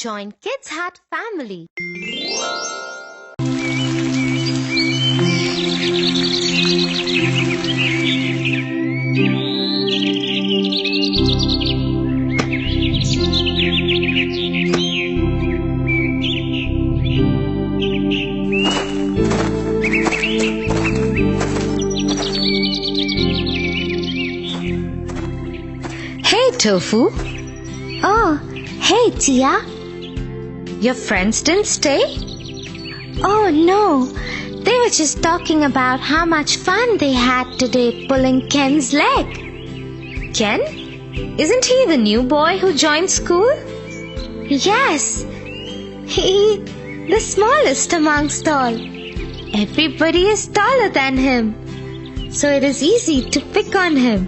Join Kids Hut family. Hey, Tofu. Oh, hey, Tia. Your friends didn't stay? Oh, no. They were just talking about how much fun they had today pulling Ken's leg. Ken? Isn't he the new boy who joined school? Yes. He, the smallest amongst all. Everybody is taller than him, so it is easy to pick on him.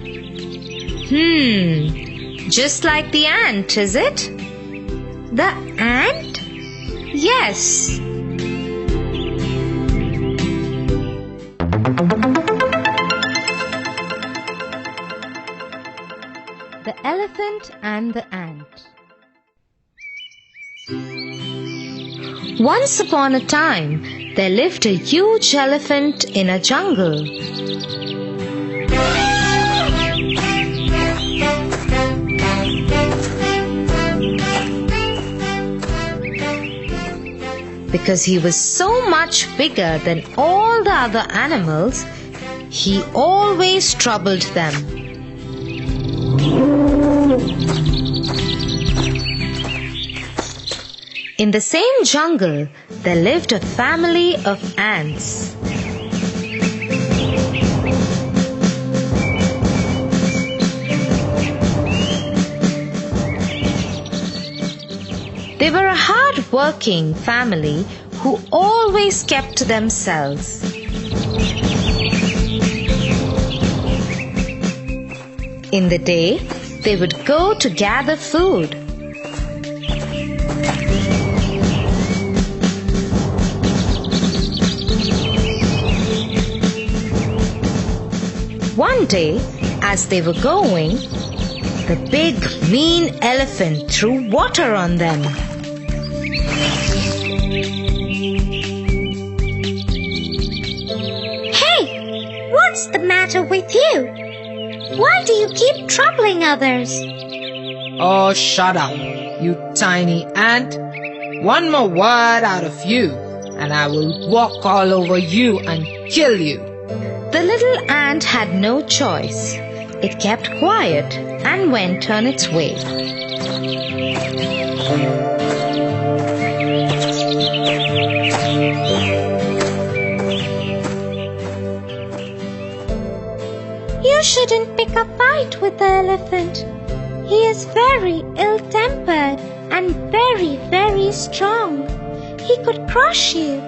Just like the ant, is it? The ant? Yes. The Elephant and the Ant. Once upon a time, there lived a huge elephant in a jungle. Because he was so much bigger than all the other animals, he always troubled them. In the same jungle, there lived a family of ants. They were a hard-working family who always kept to themselves. In the day, they would go to gather food. One day, as they were going, the big, mean elephant threw water on them. Hey, what's the matter with you? Why do you keep troubling others? Oh, shut up, you tiny ant. One more word out of you, and I will walk all over you and kill you. The little ant had no choice. It kept quiet and went on its way. You shouldn't pick a fight with the elephant. He is very ill-tempered and very, very strong. He could crush you.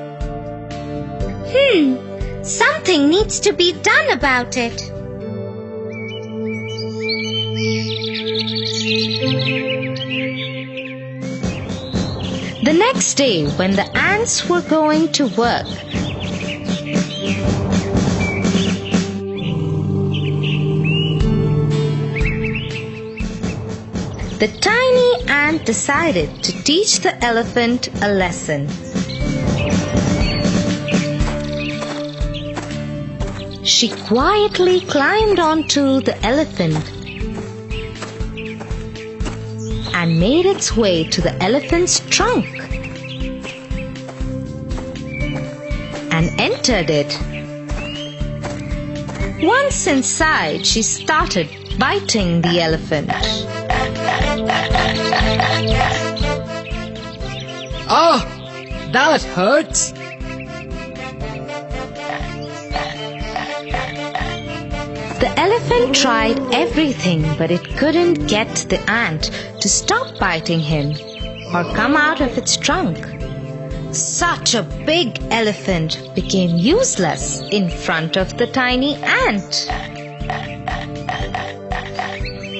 Something needs to be done about it. The next day, when the ants were going to work, the tiny ant decided to teach the elephant a lesson. She quietly climbed onto the elephant and made its way to the elephant's trunk and entered it. Once inside, she started biting the elephant. Oh, that hurts. The elephant tried everything, but it couldn't get the ant to stop biting him or come out of its trunk. Such a big elephant became useless in front of the tiny ant.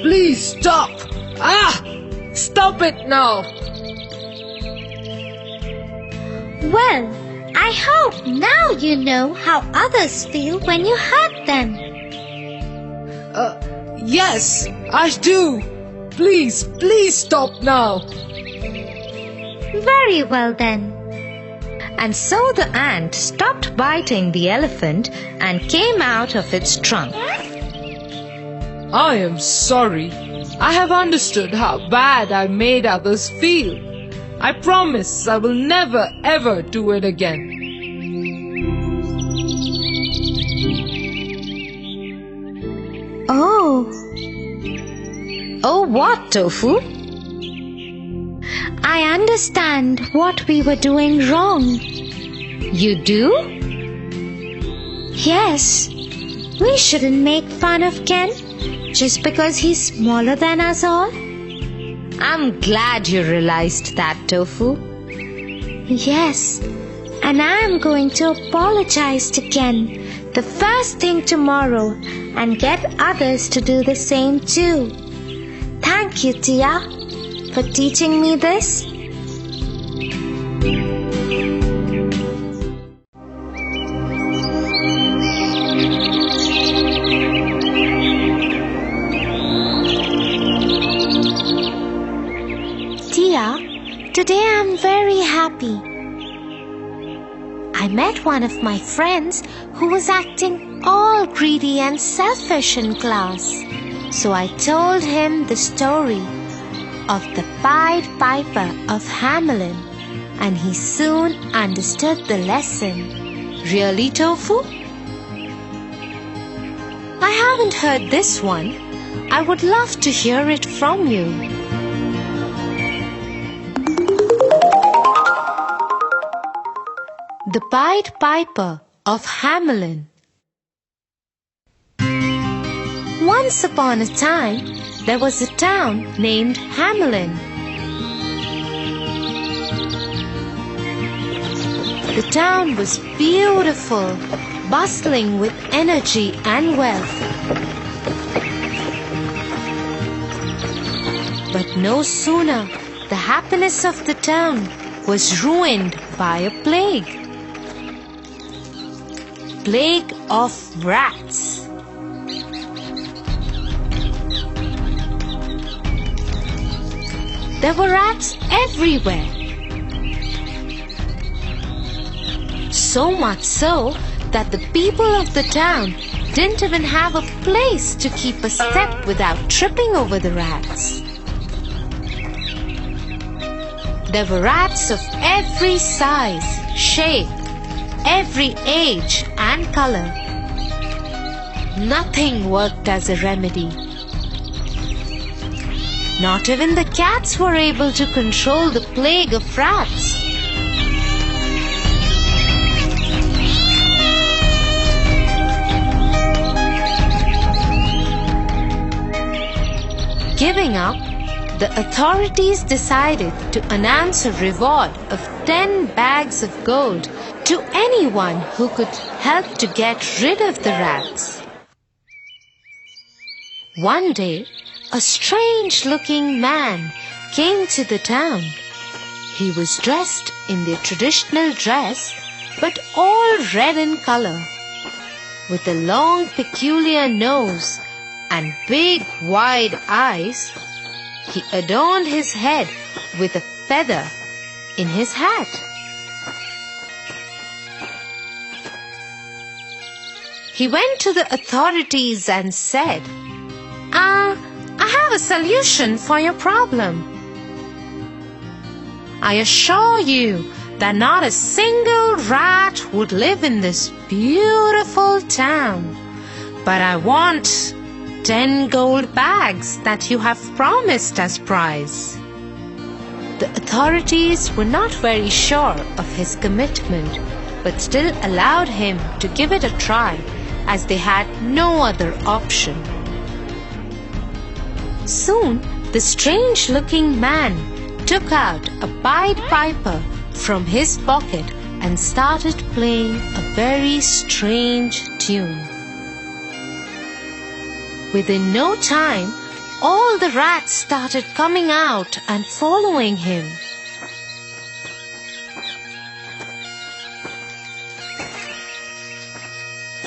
Please stop. Stop it now. Well, I hope now you know how others feel when you hurt them. Yes, I do. Please stop now. Very well then. And so the ant stopped biting the elephant and came out of its trunk. I am sorry. I have understood how bad I made others feel. I promise I will never ever do it again. Oh, Oh, what, Tofu? I understand what we were doing wrong. You do? Yes, we shouldn't make fun of Ken just because he's smaller than us all. I'm glad you realized that, Tofu. Yes, and I'm going to apologize to Ken the first thing tomorrow and get others to do the same too. Thank you, Tia, for teaching me this. Tia, today I'm very happy. I met one of my friends who was acting all greedy and selfish in class. So I told him the story of the Pied Piper of Hamelin, and he soon understood the lesson. Really, Tofu? I haven't heard this one. I would love to hear it from you. The Pied Piper of Hamelin. Once upon a time, there was a town named Hamelin. The town was beautiful, bustling with energy and wealth. But no sooner the happiness of the town was ruined by a plague. Plague of rats. There were rats everywhere. So much so that the people of the town didn't even have a place to keep a step without tripping over the rats. There were rats of every size, shape, every age and color. Nothing worked as a remedy. Not even the cats were able to control the plague of rats. Giving up, the authorities decided to announce a reward of 10 bags of gold to anyone who could help to get rid of the rats. One day, a strange-looking man came to the town. He was dressed in the traditional dress, but all red in color, with a long, peculiar nose and big, wide eyes. He adorned his head with a feather in his hat. He went to the authorities and said, I have a solution for your problem. I assure you that not a single rat would live in this beautiful town. But I want 10 gold bags that you have promised as prize. The authorities were not very sure of his commitment, but still allowed him to give it a try, as they had no other option. Soon, the strange-looking man took out a Pied Piper from his pocket and started playing a very strange tune. Within no time, all the rats started coming out and following him.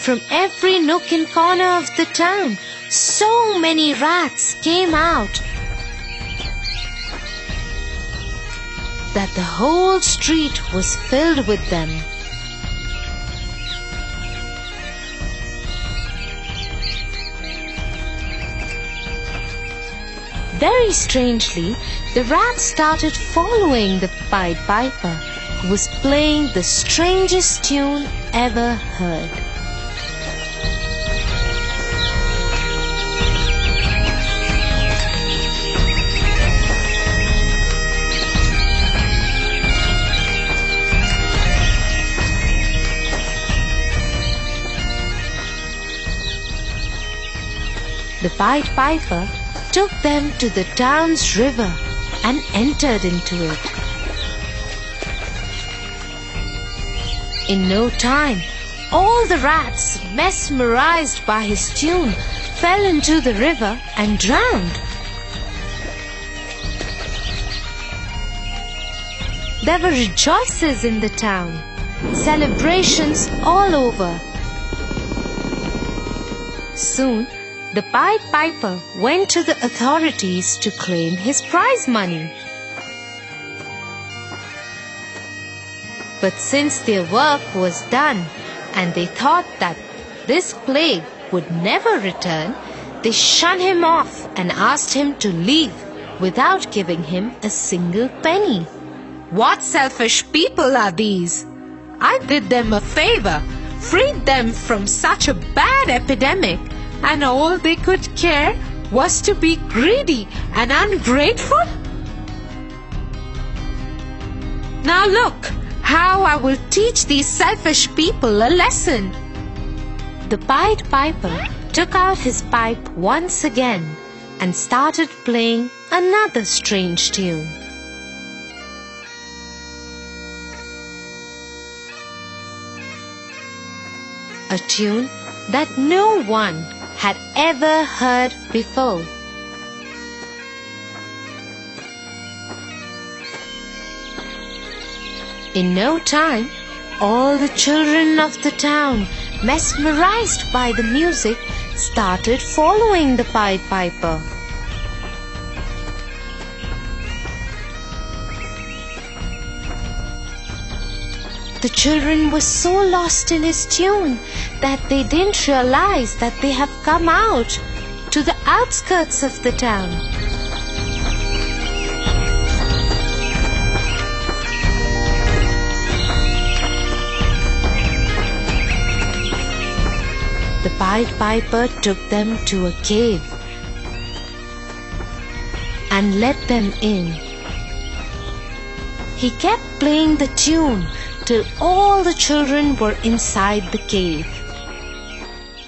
From every nook and corner of the town, so many rats came out. that the whole street was filled with them. Very strangely, the rats started following the Pied Piper, who was playing the strangest tune ever heard. The Pied Piper took them to the town's river and entered into it. In no time, all the rats, mesmerized by his tune, fell into the river and drowned. There were rejoices in the town, celebrations all over. Soon, the Pied Piper went to the authorities to claim his prize money. But since their work was done and they thought that this plague would never return, they shunned him off and asked him to leave without giving him a single penny. What selfish people are these? I did them a favor, freed them from such a bad epidemic, and all they could care was to be greedy and ungrateful? Now look how I will teach these selfish people a lesson. The Pied Piper took out his pipe once again and started playing another strange tune. A tune that no one had ever heard before. In no time, all the children of the town, mesmerized by the music, started following the Pied Piper. The children were so lost in his tune that they didn't realize that they have come out to the outskirts of the town. The Pied Piper took them to a cave and let them in. He kept playing the tune till all the children were inside the cave.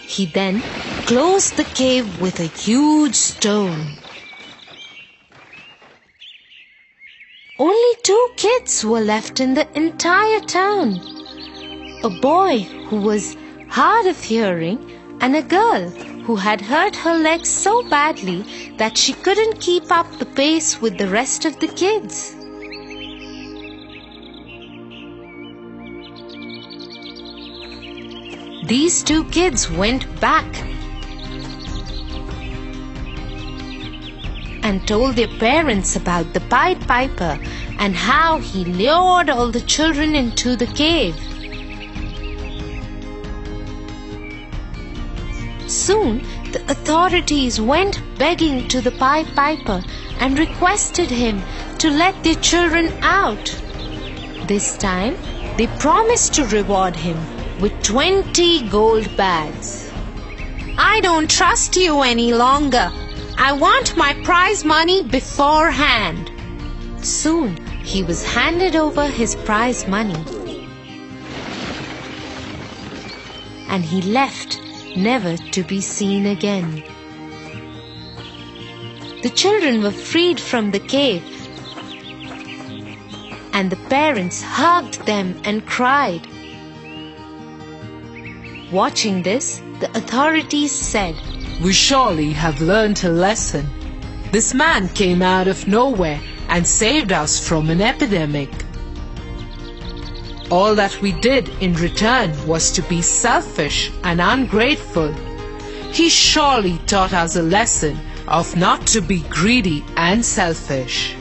He then closed the cave with a huge stone. Only 2 kids were left in the entire town. A boy who was hard of hearing and a girl who had hurt her legs so badly that she couldn't keep up the pace with the rest of the kids. These 2 kids went back and told their parents about the Pied Piper and how he lured all the children into the cave. Soon, the authorities went begging to the Pied Piper and requested him to let their children out. This time, they promised to reward him with 20 gold bags. I don't trust you any longer. I want my prize money beforehand. Soon, he was handed over his prize money. And he left, never to be seen again. The children were freed from the cave, and the parents hugged them and cried. Watching this, the authorities said, We surely have learned a lesson. This man came out of nowhere and saved us from an epidemic. All that we did in return was to be selfish and ungrateful. He surely taught us a lesson of not to be greedy and selfish.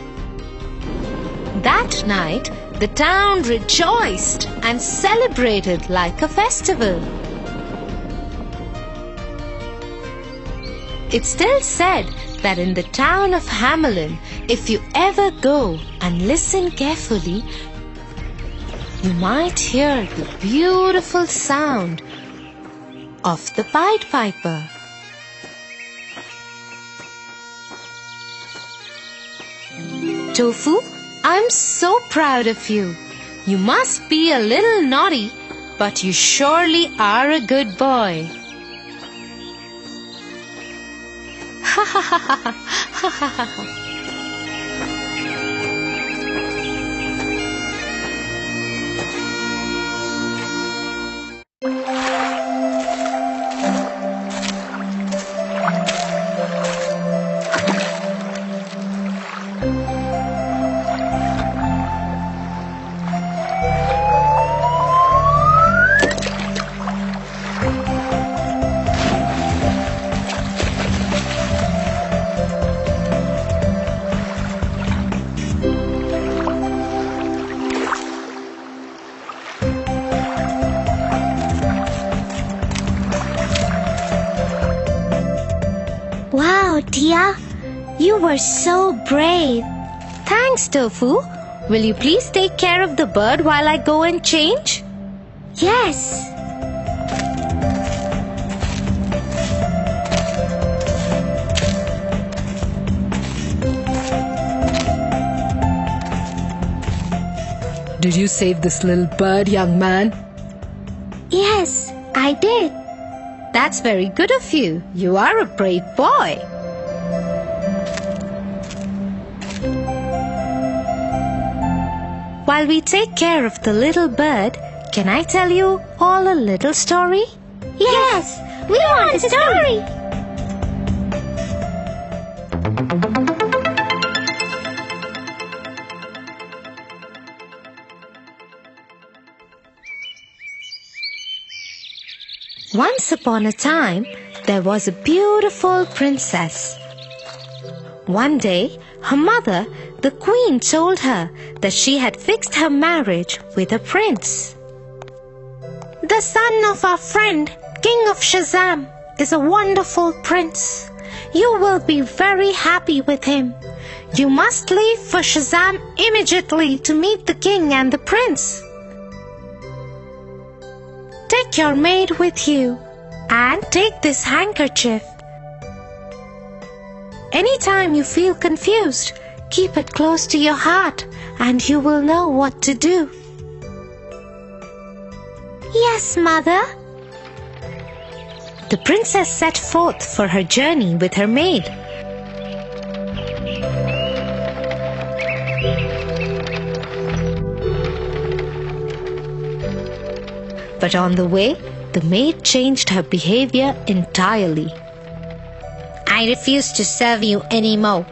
That night, the town rejoiced and celebrated like a festival. It's still said that in the town of Hamelin, if you ever go and listen carefully, you might hear the beautiful sound of the Pied Piper. Tofu, I'm so proud of you. You must be a little naughty, but you surely are a good boy. Ha ha ha ha ha ha ha ha. Wow, Tia, you were so brave. Thanks, Tofu. Will you please take care of the bird while I go and change? Yes. Did you save this little bird, young man? Yes, I did. That's very good of you. You are a brave boy. While we take care of the little bird, can I tell you all a little story? Yes, we want a story. Once upon a time, there was a beautiful princess. One day, her mother, the queen, told her that she had fixed her marriage with a prince. The son of our friend, King of Shazam, is a wonderful prince. You will be very happy with him. You must leave for Shazam immediately to meet the king and the prince. Take your maid with you and take this handkerchief. Anytime you feel confused, keep it close to your heart and you will know what to do. Yes, Mother. The princess set forth for her journey with her maid. But on the way, the maid changed her behavior entirely. I refuse to serve you anymore.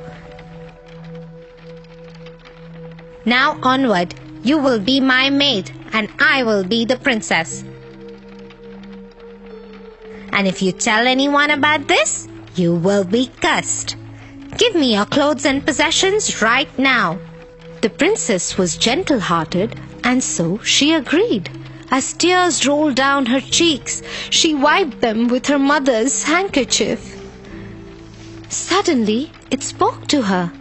Now onward, you will be my maid and I will be the princess. And if you tell anyone about this, you will be cursed. Give me your clothes and possessions right now. The princess was gentle-hearted and so she agreed. As tears rolled down her cheeks, she wiped them with her mother's handkerchief. Suddenly, it spoke to her.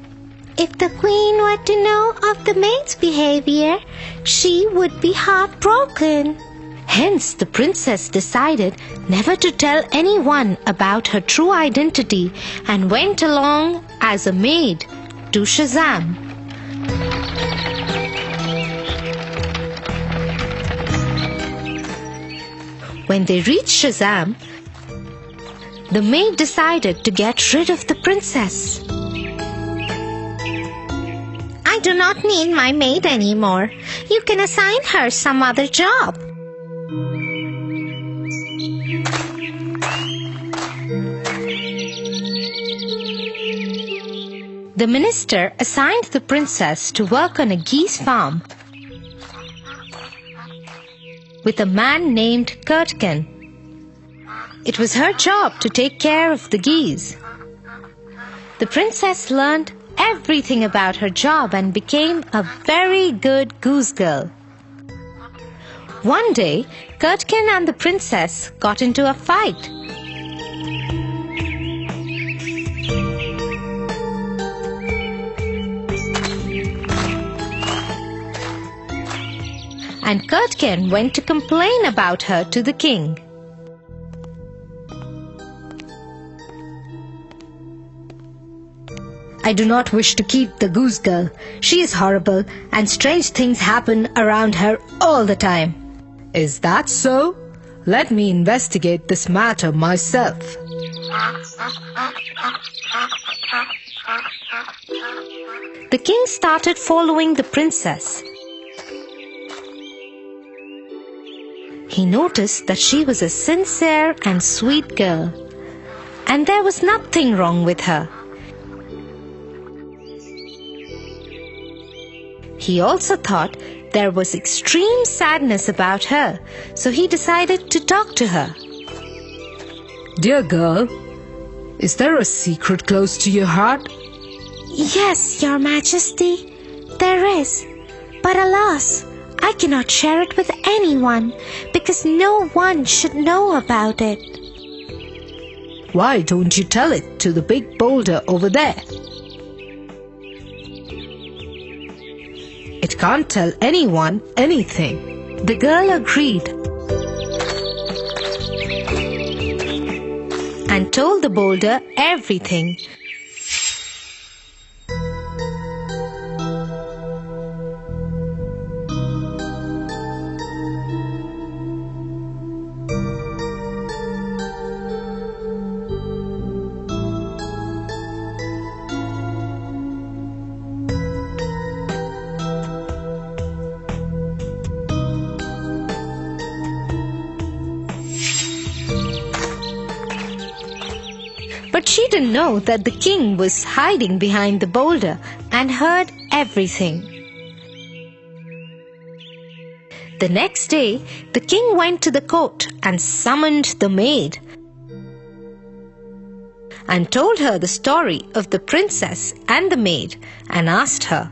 If the queen were to know of the maid's behavior, she would be heartbroken. Hence, the princess decided never to tell anyone about her true identity and went along as a maid to Shazam. When they reached Shazam, the maid decided to get rid of the princess. I do not need my maid anymore. You can assign her some other job. The minister assigned the princess to work on a geese farm with a man named Kurtkin. It was her job to take care of the geese. The princess learned everything about her job and became a very good goose girl. One day, Curdken and the princess got into a fight. And Curdken went to complain about her to the king. I do not wish to keep the goose girl. She is horrible and strange things happen around her all the time. Is that so? Let me investigate this matter myself. The king started following the princess. He noticed that she was a sincere and sweet girl, and there was nothing wrong with her. He also thought there was extreme sadness about her, so he decided to talk to her. Dear girl, is there a secret close to your heart? Yes, Your Majesty, there is. But alas, I cannot share it with anyone because no one should know about it. Why don't you tell it to the big boulder over there? It can't tell anyone anything. The girl agreed and told the boulder everything. But she didn't know that the king was hiding behind the boulder and heard everything. The next day, the king went to the court and summoned the maid and told her the story of the princess and the maid and asked her,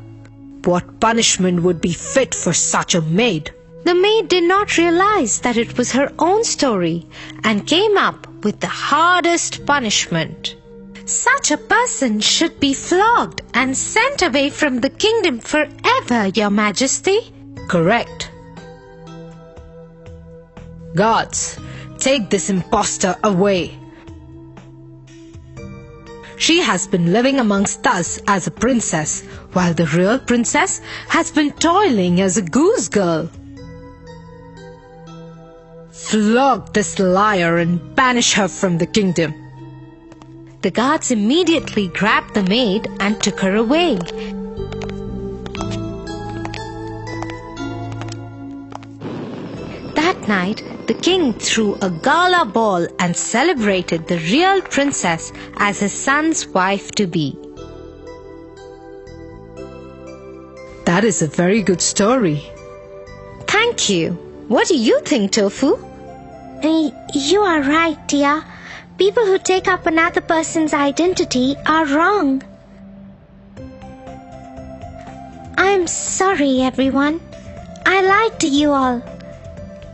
What punishment would be fit for such a maid? The maid did not realize that it was her own story and came up with the hardest punishment. Such a person should be flogged and sent away from the kingdom forever, Your Majesty. Correct. Guards, take this impostor away. She has been living amongst us as a princess, while the real princess has been toiling as a goose girl. Flog this liar and banish her from the kingdom. The guards immediately grabbed the maid and took her away. That night, the king threw a gala ball and celebrated the real princess as his son's wife-to-be. That is a very good story. Thank you. What do you think, Tofu? You are right, dear. People who take up another person's identity are wrong. I'm sorry, everyone. I lied to you all.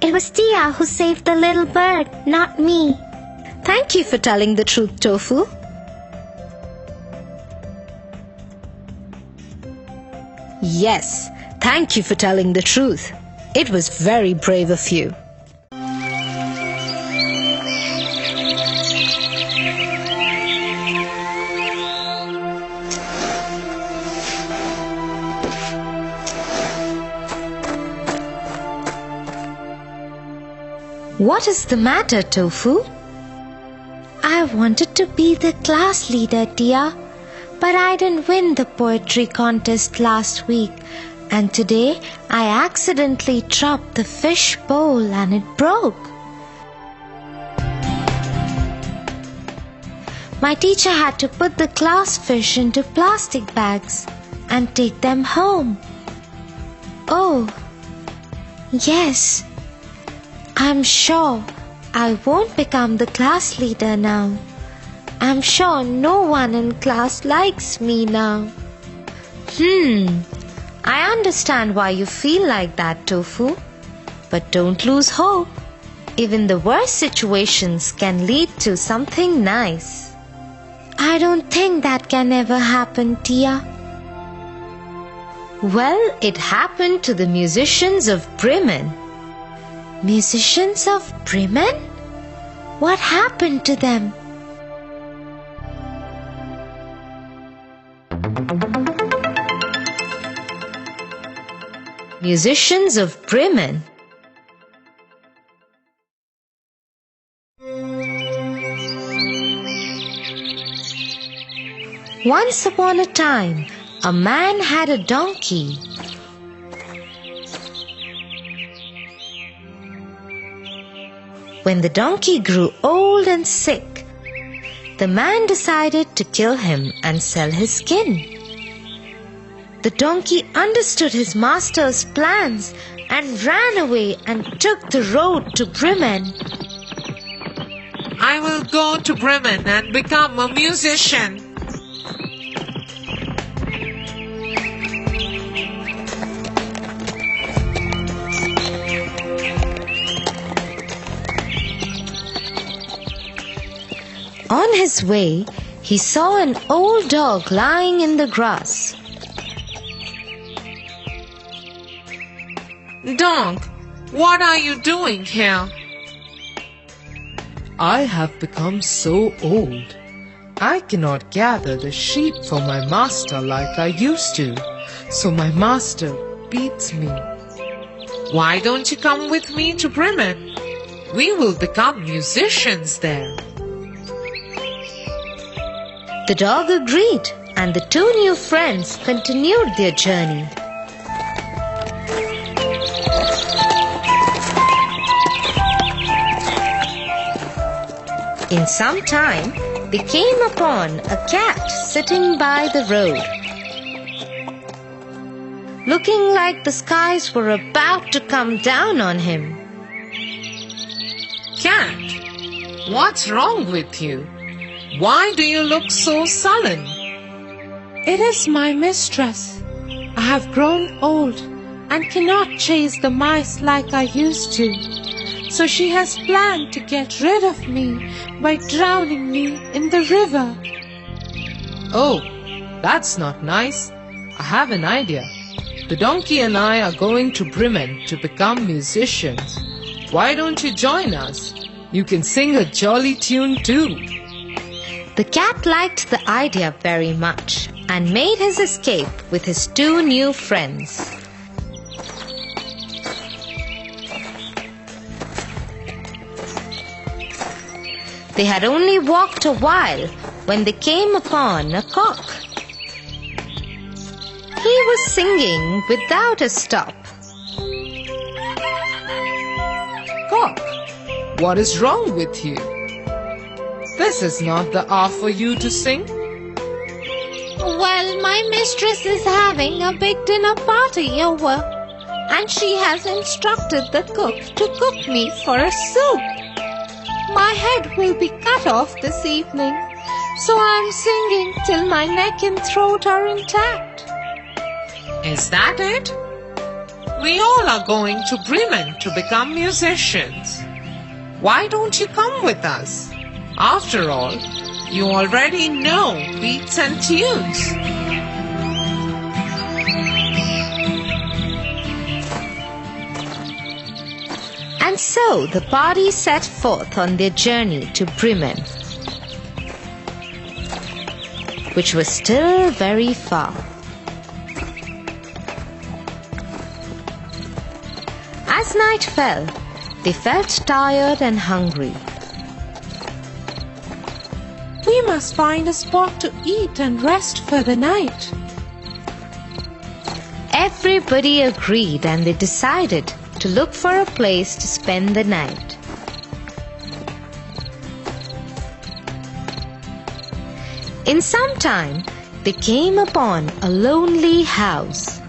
It was Tia who saved the little bird, not me. Thank you for telling the truth, Tofu. Yes, thank you for telling the truth. It was very brave of you. What is the matter, Tofu? I wanted to be the class leader, dear, but I didn't win the poetry contest last week, and today I accidentally dropped the fish bowl and it broke. My teacher had to put the class fish into plastic bags and take them home. Oh, yes. I'm sure I won't become the class leader now. I'm sure no one in class likes me now. I understand why you feel like that, Tofu. But don't lose hope. Even the worst situations can lead to something nice. I don't think that can ever happen, Tia. Well, it happened to the musicians of Bremen. Musicians of Bremen? What happened to them? Musicians of Bremen. Once upon a time, a man had a donkey. When the donkey grew old and sick, the man decided to kill him and sell his skin. The donkey understood his master's plans and ran away and took the road to Bremen. I will go to Bremen and become a musician. On his way, he saw an old dog lying in the grass. Dog, what are you doing here? I have become so old. I cannot gather the sheep for my master like I used to, so my master beats me. Why don't you come with me to Bremen? We will become musicians there. The dog agreed, and the two new friends continued their journey. In some time, they came upon a cat sitting by the road. Looking like the skies were about to come down on him. Cat, what's wrong with you? Why do you look so sullen? It is my mistress. I have grown old and cannot chase the mice like I used to. So she has planned to get rid of me by drowning me in the river. Oh, that's not nice. I have an idea. The donkey and I are going to Bremen to become musicians. Why don't you join us? You can sing a jolly tune too. The cat liked the idea very much and made his escape with his two new friends. They had only walked a while when they came upon a cock. He was singing without a stop. Cock, what is wrong with you? This is not the hour for you to sing. Well, my mistress is having a big dinner party over, and she has instructed the cook to cook me for a soup. My head will be cut off this evening, so I'm singing till my neck and throat are intact. Is that it? We all are going to Bremen to become musicians. Why don't you come with us? After all, you already know beats and tunes. And so the party set forth on their journey to Bremen, which was still very far. As night fell, they felt tired and hungry. We must find a spot to eat and rest for the night. Everybody agreed and they decided to look for a place to spend the night. In some time, they came upon a lonely house.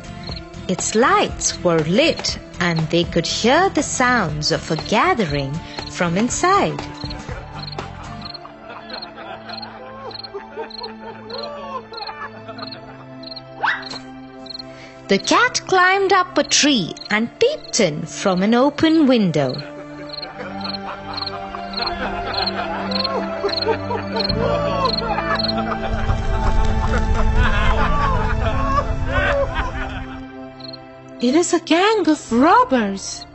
Its lights were lit and they could hear the sounds of a gathering from inside. The cat climbed up a tree and peeped in from an open window. It is a gang of robbers,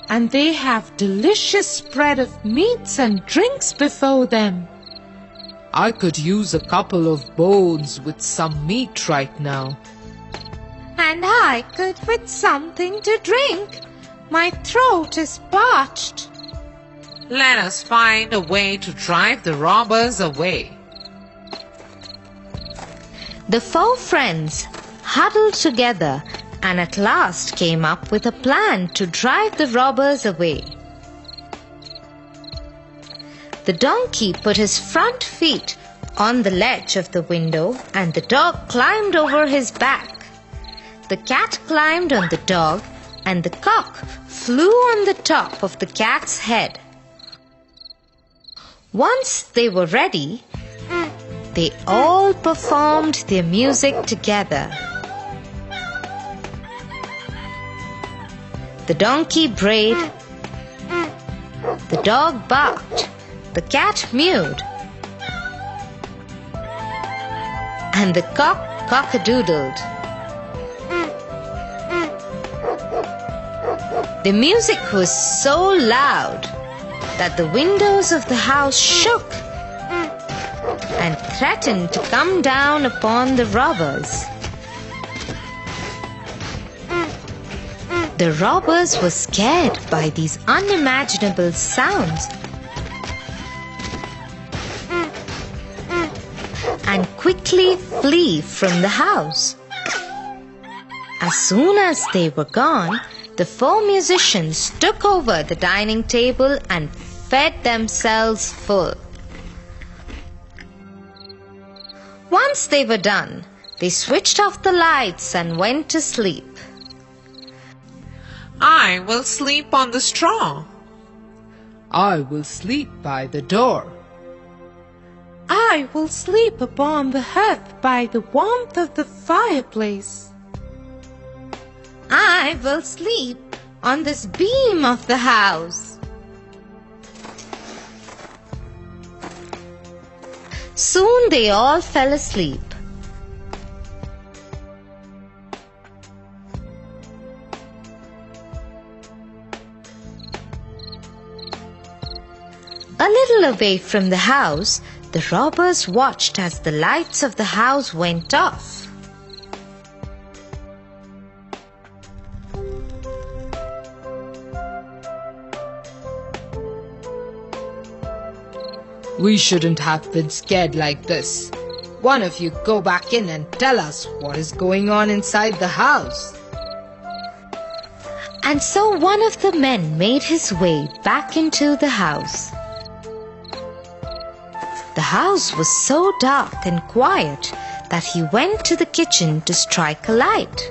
and they have delicious spread of meats and drinks before them. I could use a couple of bones with some meat right now. And I could with something to drink. My throat is parched. Let us find a way to drive the robbers away. The 4 friends huddled together and at last came up with a plan to drive the robbers away. The donkey put his front feet on the ledge of the window and the dog climbed over his back. The cat climbed on the dog and the cock flew on the top of the cat's head. Once they were ready, they all performed their music together. The donkey brayed, the dog barked, the cat mewed, and the cock cock-a-doodled. The music was so loud that the windows of the house shook and threatened to come down upon the robbers. The robbers were scared by these unimaginable sounds and quickly flee from the house. As soon as they were gone, the 4 musicians took over the dining table and fed themselves full. Once they were done, they switched off the lights and went to sleep. I will sleep on the straw. I will sleep by the door. I will sleep upon the hearth by the warmth of the fireplace. I will sleep on this beam of the house. Soon they all fell asleep. A little away from the house, the robbers watched as the lights of the house went off. We shouldn't have been scared like this. One of you go back in and tell us what is going on inside the house. And so one of the men made his way back into the house. The house was so dark and quiet that he went to the kitchen to strike a light.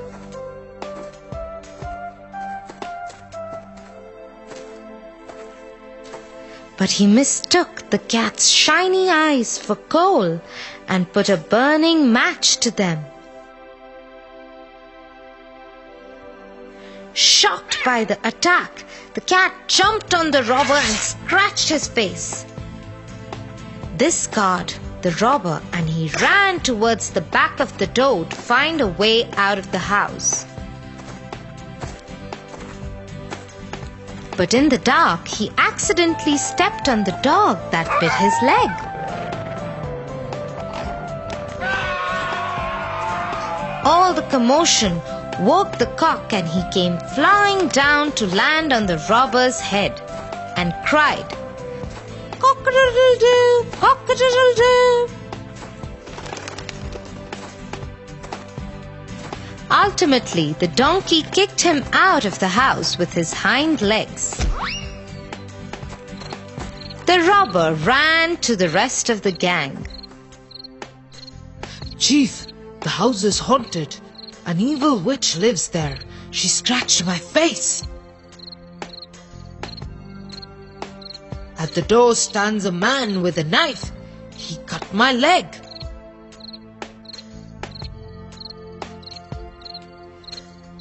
But he mistook the cat's shiny eyes for coal and put a burning match to them. Shocked by the attack, the cat jumped on the robber and scratched his face. This scarred the robber and he ran towards the back of the door to find a way out of the house. But in the dark, he accidentally stepped on the dog that bit his leg. All the commotion woke the cock and he came flying down to land on the robber's head and cried, "Cock-a-doodle-doo, cock-a-doodle-doo." Ultimately, the donkey kicked him out of the house with his hind legs. The robber ran to the rest of the gang. Chief, the house is haunted. An evil witch lives there. She scratched my face. At the door stands a man with a knife. He cut my leg.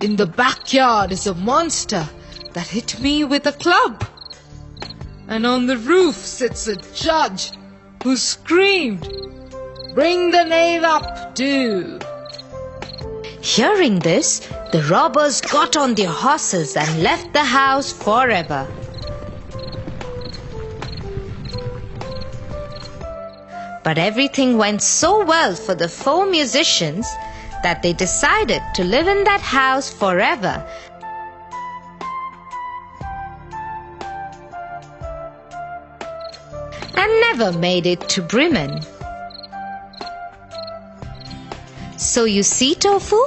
In the backyard is a monster that hit me with a club. And on the roof sits a judge who screamed, "Bring the nail up, do." Hearing this, the robbers got on their horses and left the house forever. But everything went so well for the 4 musicians that they decided to live in that house forever. And never made it to Bremen. So you see, Tofu,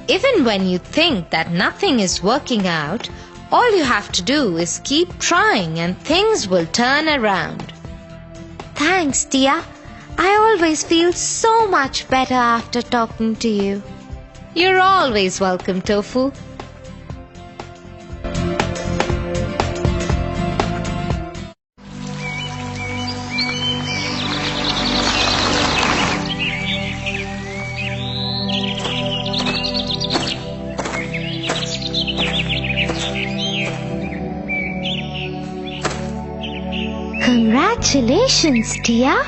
even when you think that nothing is working out, all you have to do is keep trying and things will turn around. Thanks, dear. I always feel so much better after talking to you. You're always welcome, Tofu. Congratulations, dear.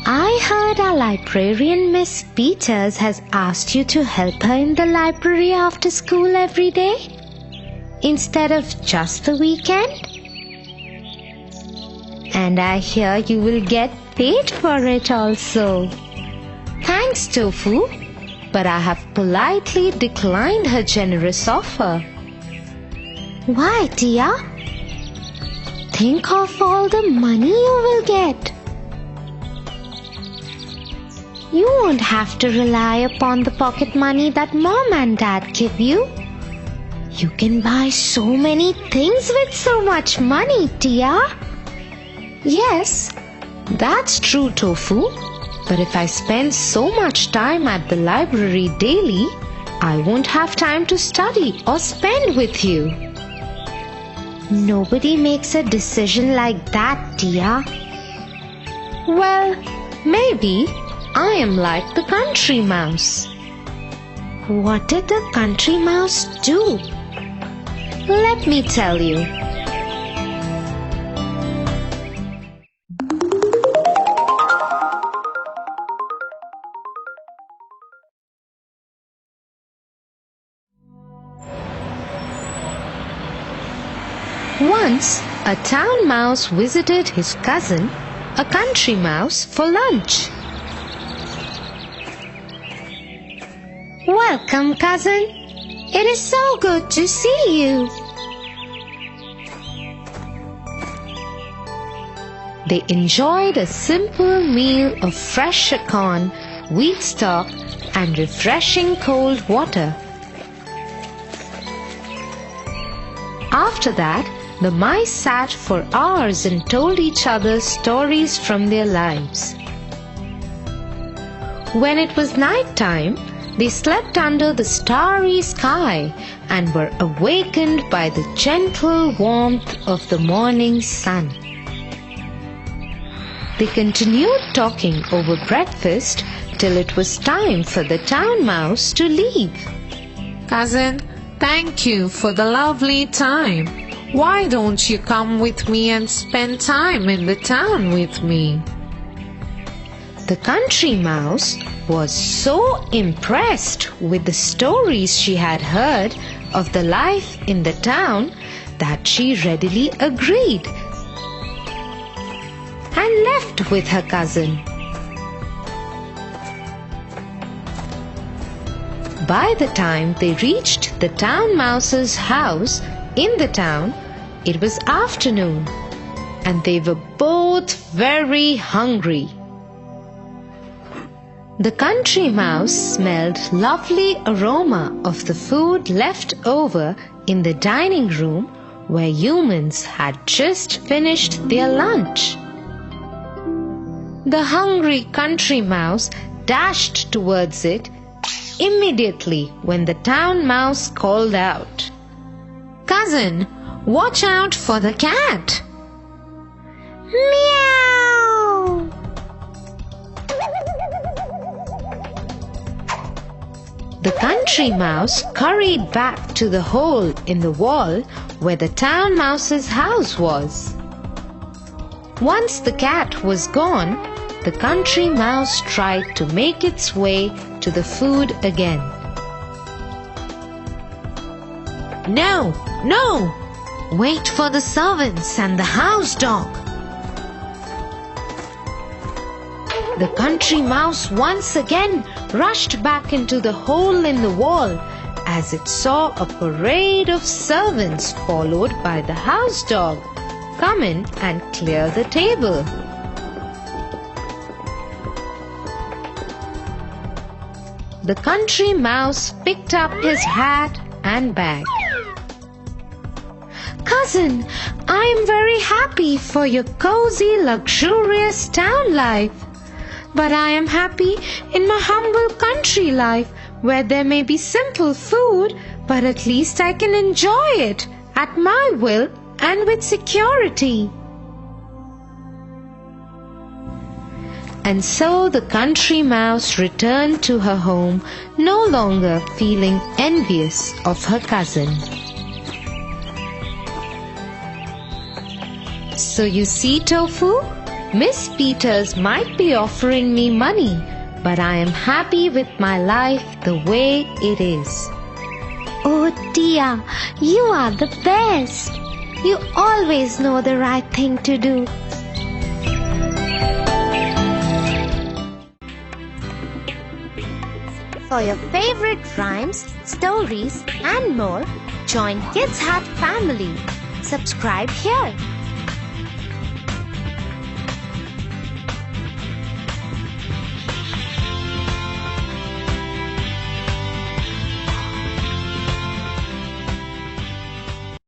I heard our librarian, Miss Peters, has asked you to help her in the library after school every day, instead of just the weekend. And I hear you will get paid for it also. Thanks, Tofu, but I have politely declined her generous offer. Why, dear? Think of all the money you will get. You won't have to rely upon the pocket money that Mom and Dad give you. You can buy so many things with so much money, dear. Yes, that's true, Tofu. But if I spend so much time at the library daily, I won't have time to study or spend with you. Nobody makes a decision like that, dear. Well, maybe I am like the country mouse. What did the country mouse do? Let me tell you. Once, a town mouse visited his cousin, a country mouse, for lunch. Welcome, cousin. It is so good to see you. They enjoyed a simple meal of fresh acorn, wheat stock, and refreshing cold water. After that, the mice sat for hours and told each other stories from their lives. When it was night time, they slept under the starry sky and were awakened by the gentle warmth of the morning sun. They continued talking over breakfast till it was time for the town mouse to leave. Cousin, thank you for the lovely time. Why don't you come with me and spend time in the town with me? The country mouse was so impressed with the stories she had heard of the life in the town that she readily agreed and left with her cousin. By the time they reached the town mouse's house in the town, it was afternoon, and they were both very hungry. The country mouse smelled lovely aroma of the food left over in the dining room where humans had just finished their lunch. The hungry country mouse dashed towards it immediately when the town mouse called out, Cousin, watch out for the cat. Meow! The country mouse scurried back to the hole in the wall where the town mouse's house was. Once the cat was gone, the country mouse tried to make its way to the food again. No, no! Wait for the servants and the house dog. The country mouse once again rushed back into the hole in the wall as it saw a parade of servants followed by the house dog come in and clear the table. The country mouse picked up his hat and bag. Cousin, I am very happy for your cozy, luxurious town life. But I am happy in my humble country life where there may be simple food, but at least I can enjoy it at my will and with security. And so the country mouse returned to her home, no longer feeling envious of her cousin. So you see, Tofu, Miss Peters might be offering me money, but I am happy with my life the way it is. Oh dear, you are the best. You always know the right thing to do. For your favorite rhymes, stories and more, join Kids Hut family. Subscribe here.